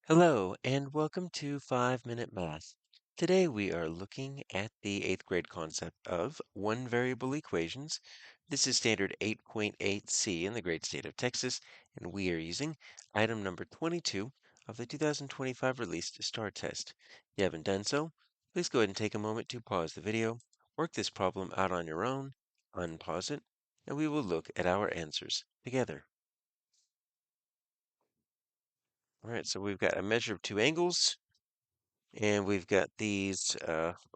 Hello, and welcome to 5 Minute Math. Today we are looking at the 8th grade concept of one variable equations. This is standard 8.8C in the great state of Texas, and we are using item number 22 of the 2025 released STAAR test. If you haven't done so, please go ahead and take a moment to pause the video, work this problem out on your own, unpause it, and we will look at our answers together. All right, so we've got a measure of two angles. And we've got these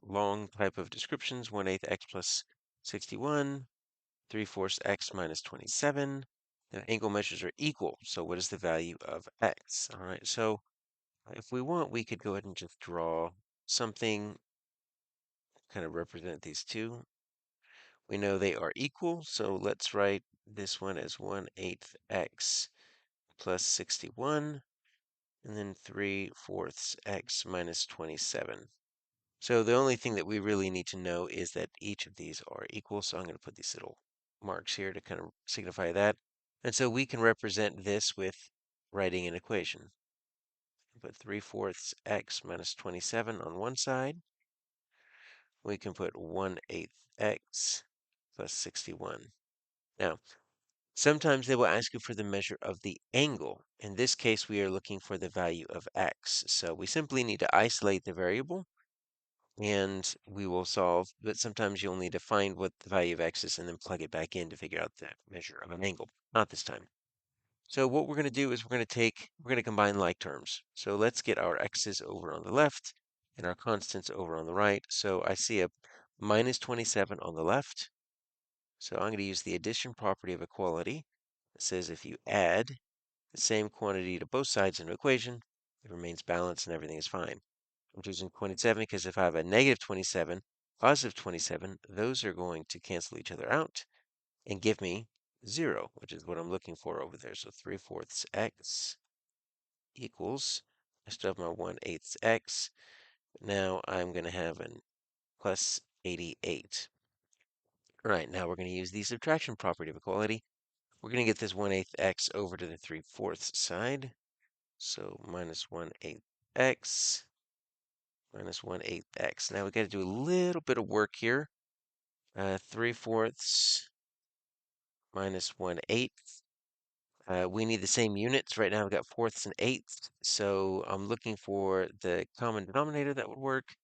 long type of descriptions, 1/8 x plus 61, 3/4 x minus 27. The angle measures are equal, so what is the value of x? All right, so if we want, we could go ahead and just draw something, kind of represent these two. We know they are equal, so let's write this one as 1/8 x plus 61, and then 3/4 x minus 27. So the only thing that we really need to know is that each of these are equal. So I'm going to put these little marks here to kind of signify that. And so we can represent this with writing an equation. Put 3/4 x minus 27 on one side. We can put 1/8 x plus 61. Now, sometimes they will ask you for the measure of the angle. In this case, we are looking for the value of x. So we simply need to isolate the variable and we will solve, but sometimes you'll need to find what the value of x is and then plug it back in to figure out the measure of an angle. Not this time. So what we're going to do is we're going to combine like terms. So let's get our x's over on the left and our constants over on the right. So I see a minus 27 on the left. So I'm going to use the addition property of equality. It says if you add the same quantity to both sides in an equation, it remains balanced and everything is fine. I'm choosing 27 because if I have a negative 27, positive 27, those are going to cancel each other out and give me 0, which is what I'm looking for over there. So 3/4 x equals, I still have my 1/8 x. Now I'm going to have an plus 88. All right, now we're going to use the subtraction property of equality. We're going to get this 1/8 x over to the 3/4 side. So minus 1/8 x minus 1/8 x. Now we got to do a little bit of work here. 3/4 minus 1/8. We need the same units. Right now I've got fourths and eighths, so I'm looking for the common denominator that would work.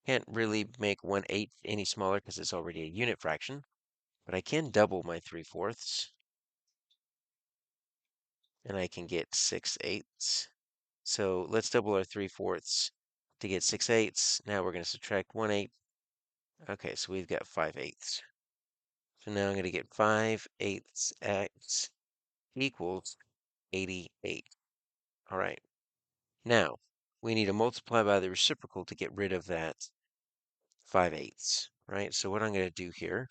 Can't really make 1/8 any smaller because it's already a unit fraction, but I can double my 3/4, and I can get 6/8. So let's double our 3/4 to get 6/8. Now we're going to subtract 1/8. Okay, so we've got 5/8. So now I'm going to get 5/8 x equals 88. All right. Now, we need to multiply by the reciprocal to get rid of that 5/8, right? So what I'm going to do here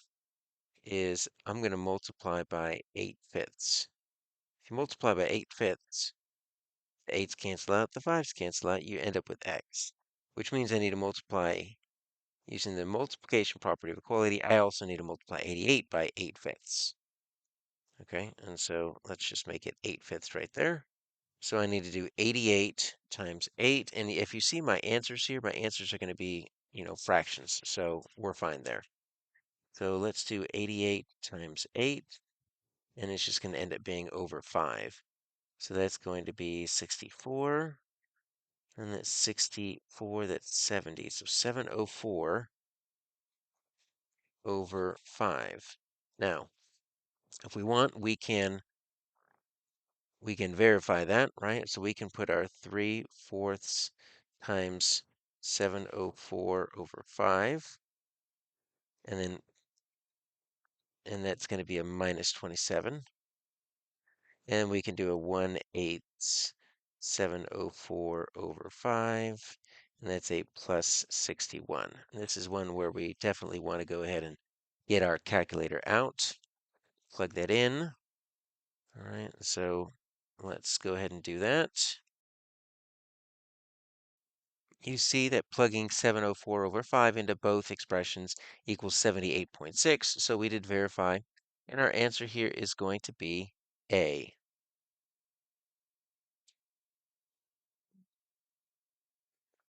is I'm going to multiply by 8/5. If you multiply by 8/5, the 8's cancel out, the 5's cancel out, you end up with x, which means I need to multiply using the multiplication property of equality. I also need to multiply 88 by 8/5. Okay, and so let's just make it 8/5 right there. So I need to do 88 times 8. And if you see my answers here, my answers are going to be, fractions. So we're fine there. So let's do 88 times 8. And it's just going to end up being over 5. So that's going to be 64. And that's 64, that's 70. So 704 over 5. Now, if we want, we can verify that, right? So we can put our 3/4 times 704 over 5, and that's going to be a minus 27. And we can do a 1/8 704 over 5, and that's a plus 61. And this is one where we definitely want to go ahead and get our calculator out, plug that in. All right, so let's go ahead and do that. You see that plugging 704 over 5 into both expressions equals 78.6, so we did verify, and our answer here is going to be A.